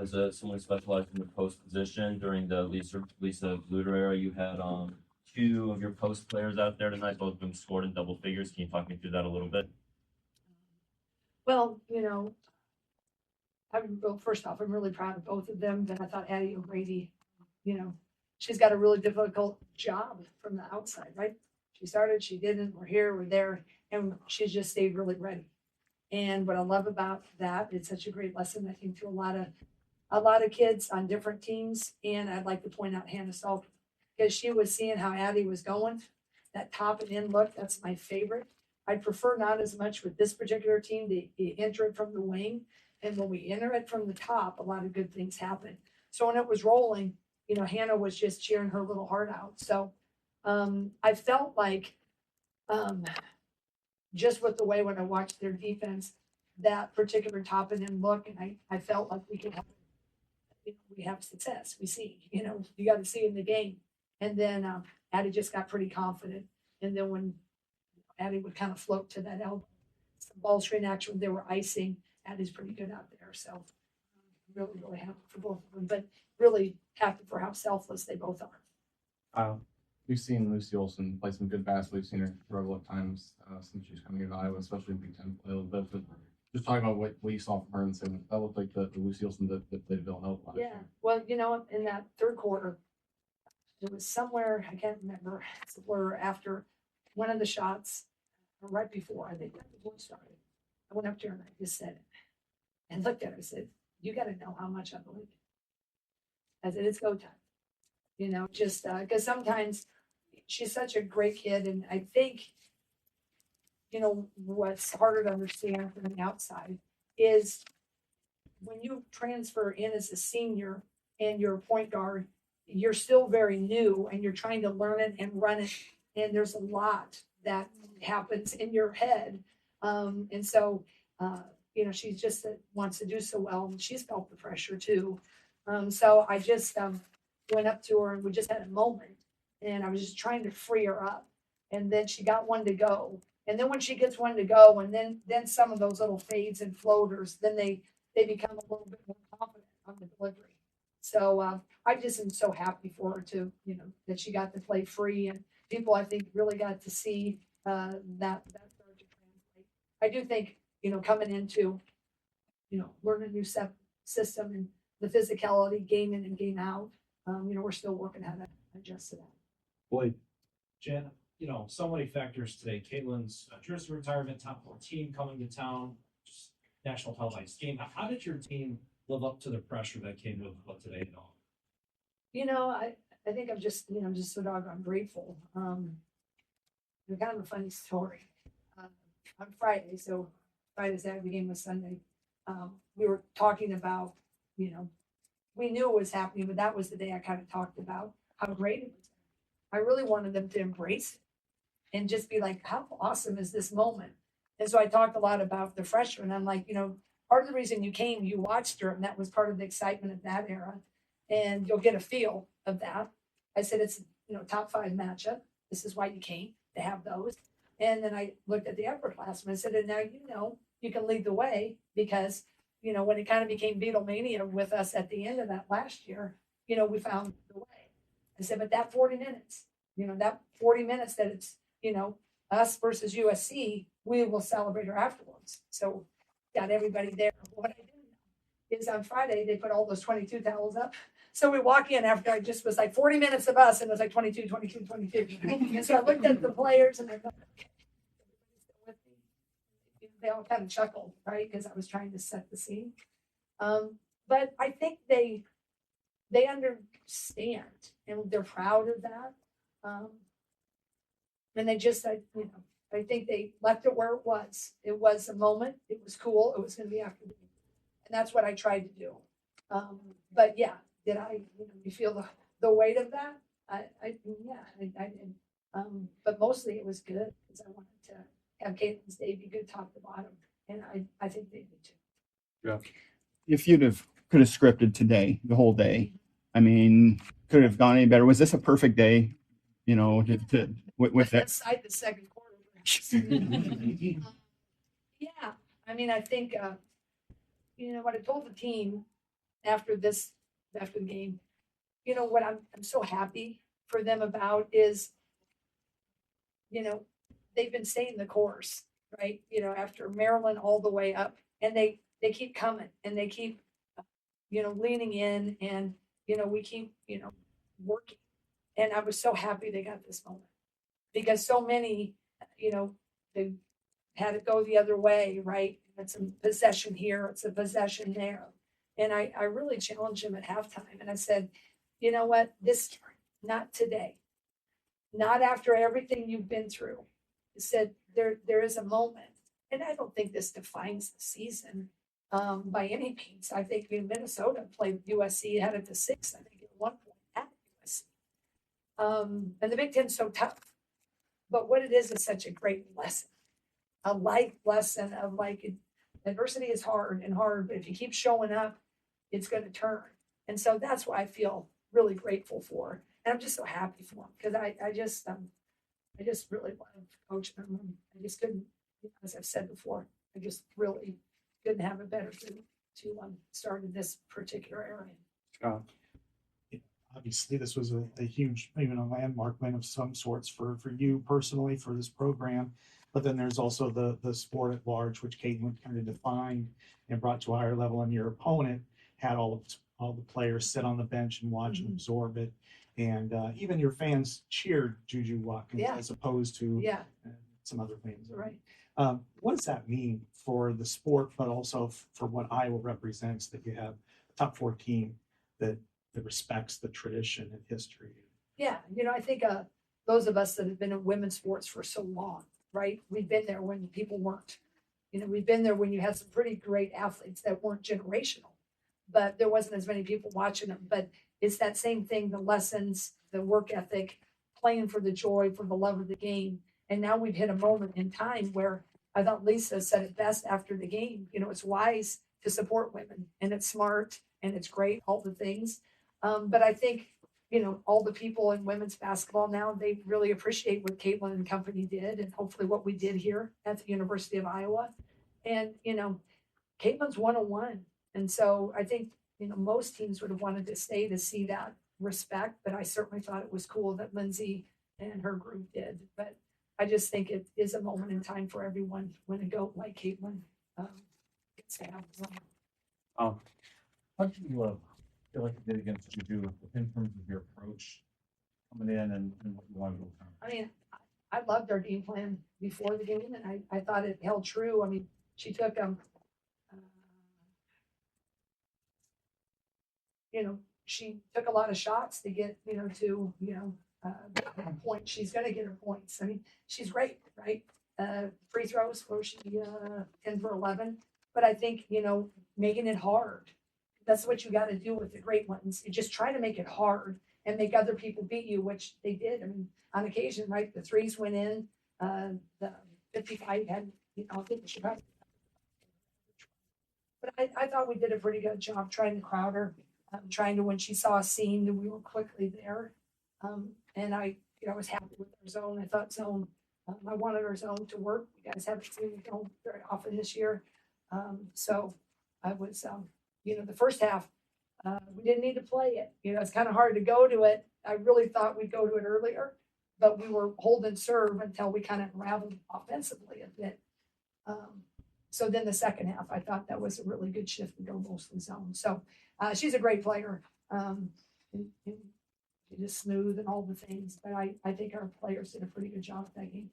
as someone specialized in the post position during the Lisa Luter era, you had two of your post players out there tonight. Both of them scored in double figures. Can you talk me through that a little bit? Well, first off, I'm really proud of both of them. But I thought Addie O'Grady, she's got a really difficult job from the outside, right? She started, she didn't, we're here, we're there, and she just stayed really ready. And what I love about that, it's such a great lesson, I think, to a lot of kids on different teams. And I'd like to point out Hannah Salter, because she was seeing how Addie was going. That top and in look, that's my favorite. I prefer not as much with this particular team to enter it from the wing. And when we enter it from the top, a lot of good things happen. So when it was rolling, Hannah was just cheering her little heart out. So I felt like just with the way when I watched their defense, that particular top and in look, and I felt like we could have, we have success. We see, you got to see in the game. And then Addie just got pretty confident. And then when Addie would kind of float to that elbow, some ball screen action, they were icing. Addie's pretty good out there. So really, really happy for both of them, but really happy for how selfless they both are. We've seen Lucy Olson play some good basketball. We've seen her struggle at times since she's coming into Iowa, especially in Big Ten play a little bit. But just talking about what you saw from her and saying that looked like the Lucy Olson that played at Villanova last year. Well, in that third quarter, it was somewhere, I can't remember, it's a blur, after one of the shots, or right before, I think the boy started. I went up to her and I just said it and looked at her and said, "You got to know how much I believe it." I said, "It's go time." Just because sometimes she's such a great kid. And I think, what's harder to understand from the outside is when you transfer in as a senior and you're a point guard, you're still very new and you're trying to learn it and run it. And there's a lot that happens in your head. And so, she just wants to do so well, and she's felt the pressure too. So I just went up to her and we just had a moment, and I was just trying to free her up. And then she got one to go. And then when she gets one to go, and then some of those little fades and floaters, then they become a little bit more confident on the delivery. So I just am so happy for her too, that she got to play free, and people I think really got to see that started to translate. I do think, coming into, learning a new system and the physicality, game in and game out, we're still working how to adjust to that. Boy, Jen, so many factors today. Caitlin's jersey retirement, top 14 coming to town, just national televised game. How did your team live up to the pressure that came with what today and all? I think I'm just so doggone grateful. Kind of a funny story. On Friday, so Friday's after the game was Sunday, we were talking about, we knew it was happening, but that was the day I kind of talked about how great it was. I really wanted them to embrace it and just be like, how awesome is this moment? And so I talked a lot about the freshmen. I'm like, part of the reason you came, you watched her, and that was part of the excitement of that era. And you'll get a feel of that. I said, it's, top 5 matchup. This is why you came, to have those. And then I looked at the upperclassmen and said, and now you can lead the way, because, when it kind of became Beatlemania with us at the end of that last year, we found the way. I said, but that 40 minutes, that 40 minutes that it's, us versus USC, we will celebrate her afterwards. So got everybody there. What I didn't know is on Friday, they put all those 22 towels up. So we walk in after I just was like 40 minutes of us, and it was like 22. And so I looked at the players and I thought, okay, they all kind of chuckled, right? Because I was trying to set the scene. But I think they understand and they're proud of that. And they just, I think they left it where it was. It was a moment. It was cool. It was going to be after the game. And that's what I tried to do. But yeah, did I, you feel the weight of that? I did. But mostly it was good because I wanted to have Caitlin's day be good top to bottom. And I think they did too. Yeah. If could have scripted today, the whole day, could have gone any better. Was this a perfect day, with that? Aside the second quarter. Yeah. I think, what I told the team after the game. You know what I'm so happy for them about is, you know, they've been staying the course, right? You know, after Maryland all the way up, and they keep coming and they keep, leaning in, and we keep, working. And I was so happy they got this moment because so many, they had it go the other way, right? It's a possession here, it's a possession there. And I really challenged him at halftime, and I said, you know what, not today, not after everything you've been through. I said, there is a moment, and I don't think this defines the season by any means. I think Minnesota played USC, had it to 6, I think, at one point at USC. And the Big Ten's so tough. But what it is such a great lesson, a life lesson of like adversity is hard, but if you keep showing up, it's going to turn. And so that's why I feel really grateful for. And I'm just so happy for him because I just really love coaching him. I just couldn't, as I've said before, I just really couldn't have a better group to start in this particular area. Obviously, this was a huge, even a landmark win of some sorts for you personally for this program. But then there's also the sport at large, which Caitlin kind of defined and brought to a higher level. And your opponent had all the players sit on the bench and watch and absorb it. And even your fans cheered Juju Watkins as opposed to some other fans. Right. What does that mean for the sport, but also for what Iowa represents, that you have a top 4 team that respects the tradition and history? Yeah, I think those of us that have been in women's sports for so long, right? We've been there when people weren't. We've been there when you had some pretty great athletes that weren't generational, but there wasn't as many people watching them. But it's that same thing, the lessons, the work ethic, playing for the joy, for the love of the game. And now we've hit a moment in time where I thought Lisa said it best after the game. It's wise to support women, and it's smart, and it's great, all the things. But I think, all the people in women's basketball now, they really appreciate what Caitlin and company did, and hopefully what we did here at the University of Iowa. And, Caitlin's 101. And so I think, most teams would have wanted to stay to see that respect, but I certainly thought it was cool that Lindsay and her group did. But I just think it is a moment in time for everyone when a goat like Caitlin gets to have one. How do you feel like you did against Juju in terms of your approach coming in and what you wanted to accomplish? I mean, I loved our game plan before the game, and I thought it held true. I mean, she took she took a lot of shots to get to a point. She's going to get her points. I mean, she's great, right? Free throws where she 10 for 11, but I think making it hard. That's what you got to do with the great ones. You just try to make it hard and make other people beat you, which they did. I mean, on occasion, right? The threes went in. The 55 had, I think we should probably. But I thought we did a pretty good job trying to crowd her, trying to, when she saw a seam, that we were quickly there. And I was happy with our zone. I thought zone, I wanted our zone to work. You guys haven't seen it go very often this year. So I was, the first half, we didn't need to play it. It's kind of hard to go to it. I really thought we'd go to it earlier, but we were holding serve until we kind of unraveled offensively a bit. So then the second half, I thought that was a really good shift to go mostly zone. So she's a great player. She just smooth and all the things, but I think our players did a pretty good job at that game.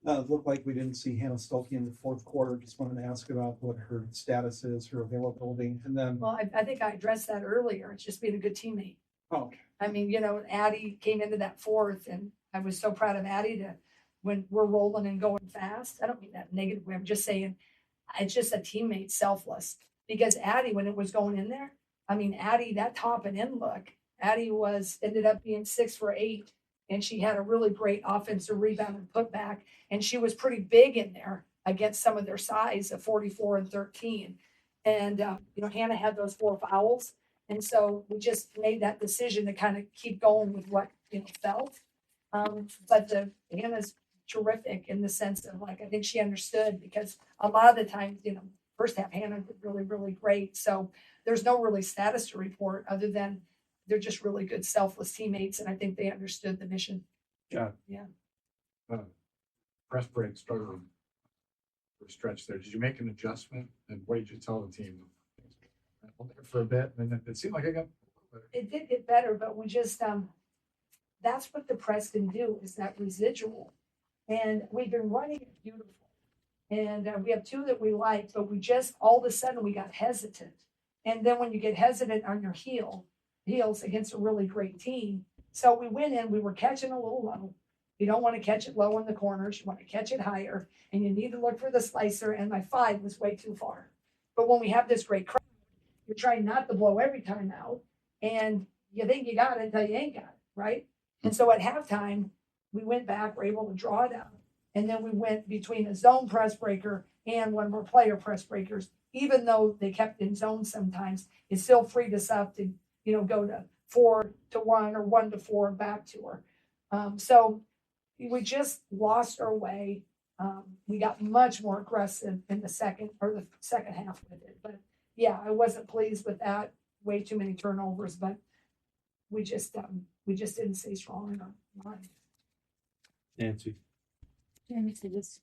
It looked like we didn't see Hannah Stolke in the fourth quarter. Just wanted to ask about what her status is, her availability, and then. Well, I think I addressed that earlier. It's just being a good teammate. Oh, okay. I mean, Addie came into that fourth, and I was so proud of Addie when we're rolling and going fast. I don't mean that negatively. I'm just saying it's just a teammate, selfless. Because Addie, when it was going in there, I mean, Addie, that top and in look, Addie ended up being 6 for 8. And she had a really great offensive rebound and putback. And she was pretty big in there against some of their size of 44 and 13. And, Hannah had those 4 fouls. And so we just made that decision to kind of keep going with what, felt. But Hannah's terrific in the sense of, I think she understood, because a lot of the times, first half, Hannah did really, really great. So there's no really status to report other than they're just really good, selfless teammates. And I think they understood the mission. Yeah. Yeah. Press break struggled for a stretch there. Did you make an adjustment, and what did you tell the team? For a bit, and it seemed like I got. It did get better, but we just, that's what the press can do, is that residual. And we've been running it beautiful. And we have two that we like, but we just, all of a sudden, we got hesitant. And then when you get hesitant on your heels against a really great team. So we went in, we were catching a little low. You don't want to catch it low in the corners. You want to catch it higher, and you need to look for the slicer. And my 5 was way too far. But when we have this great crowd, you're trying not to blow every time out. And you think you got it until you ain't got it, right? And so at halftime, we went back, were able to draw it out. And then we went between a zone press breaker and one of our player press breakers. Even though they kept in zone sometimes, it still freed us up to, go to 4-1 or 1-4 back to her. So we just lost our way. We got much more aggressive in the second half with it. But yeah, I wasn't pleased with that. Way too many turnovers, but we just didn't stay strong enough. Nancy. Jeremy said this.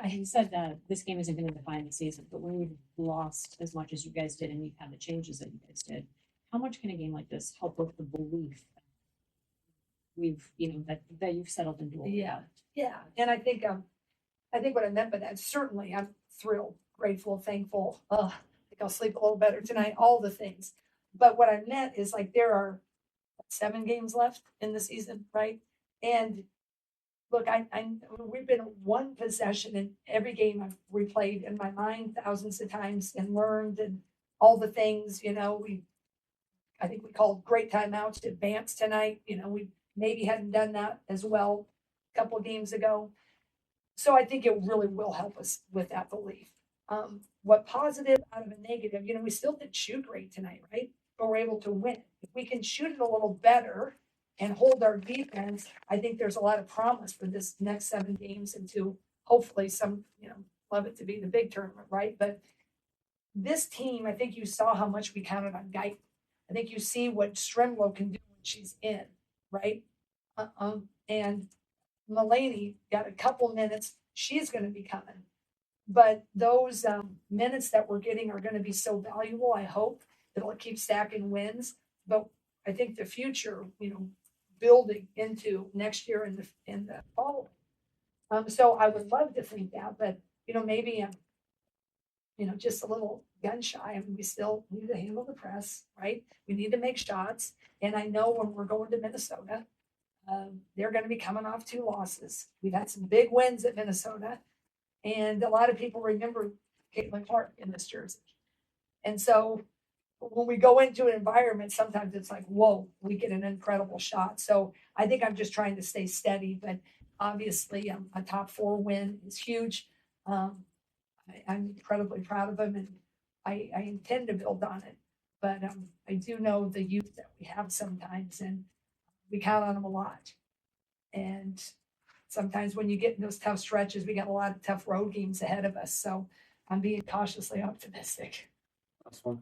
He said that this game isn't going to define the season, but when we've lost as much as you guys did, and you've had the changes that you guys did, how much can a game like this help with the belief that you've settled into? Yeah. And I think what I meant by that, certainly I'm thrilled, grateful, thankful. I think I'll sleep a little better tonight, all the things. But what I meant is, like, there are 7 games left in the season, right? And look, we've been one possession in every game I've replayed in my mind thousands of times and learned and all the things, I think we called great timeouts to advance tonight. We maybe hadn't done that as well a couple of games ago. So I think it really will help us with that belief. What positive out of a negative, we still didn't shoot great tonight, right? But we're able to win. If we can shoot it a little better and hold our defense, I think there's a lot of promise for this next 7 games and to hopefully some, love it to be the big tournament, right? But this team, I think you saw how much we counted on Guyton. I think you see what Strimlow can do when she's in, right? And Mulaney got a couple minutes. She's going to be coming. But those minutes that we're getting are going to be so valuable. I hope it'll keep stacking wins. But I think the future, building into next year and the fall. So I would love to think that, but maybe I'm, just a little gun shy. I mean, we still need to handle the press, right? We need to make shots. And I know when we're going to Minnesota, they're going to be coming off 2 losses. We've had some big wins at Minnesota. And a lot of people remember Caitlin Clark in this jersey. And so when we go into an environment, sometimes it's like, whoa, we get an incredible shot. So I think I'm just trying to stay steady, but obviously a top 4 win is huge. I'm incredibly proud of them, and I intend to build on it. But I do know the youth that we have sometimes, and we count on them a lot. And sometimes when you get in those tough stretches, we got a lot of tough road games ahead of us. So I'm being cautiously optimistic. Last one.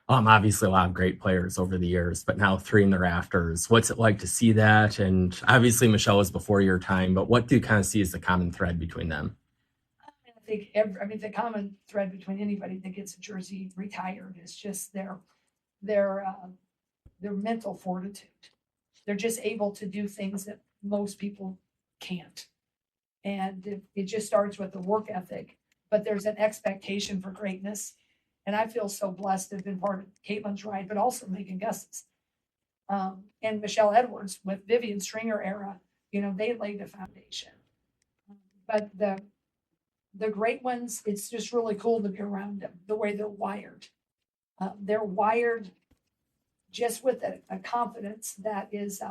Obviously a lot of great players over the years, but now 3 in the rafters. What's it like to see that? And obviously Michelle was before your time, but what do you kind of see as the common thread between them? I think the common thread between anybody that gets a jersey retired is just their mental fortitude. They're just able to do things that most people can't. And it just starts with the work ethic, but there's an expectation for greatness. And I feel so blessed to have been part of Caitlin's ride, but also Megan Gus's. And Michelle Edwards with Vivian Stringer era, they laid the foundation. But the great ones, it's just really cool to be around them, the way they're wired. They're wired just with a confidence that is,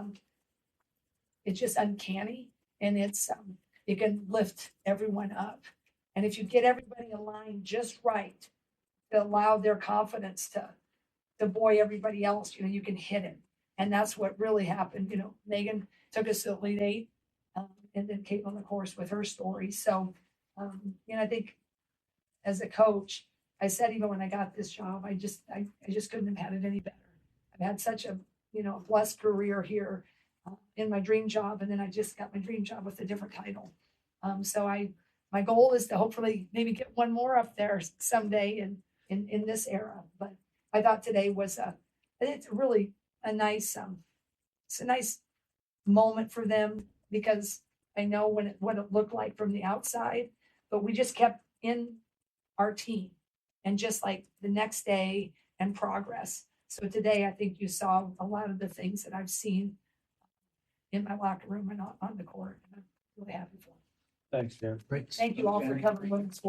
it's just uncanny, and it can lift everyone up. And if you get everybody aligned just right, to allow their confidence to buoy everybody else, you can hit it. And that's what really happened. Megan took us to Elite 8, and then Caitlin, of course, with her story. So, I think as a coach, I said, even when I got this job, I just couldn't have had it any better. I've had such a, blessed career here in my dream job. And then I just got my dream job with a different title. My goal is to hopefully maybe get one more up there someday in this era. But I thought today was it's really a nice, it's a nice moment for them because I know what it looked like from the outside, but we just kept in our team and just like the next day and progress. So today, I think you saw a lot of the things that I've seen in my locker room and on the court. And I'm really happy for them. Thanks, Jan. Thank you all for covering women's sports.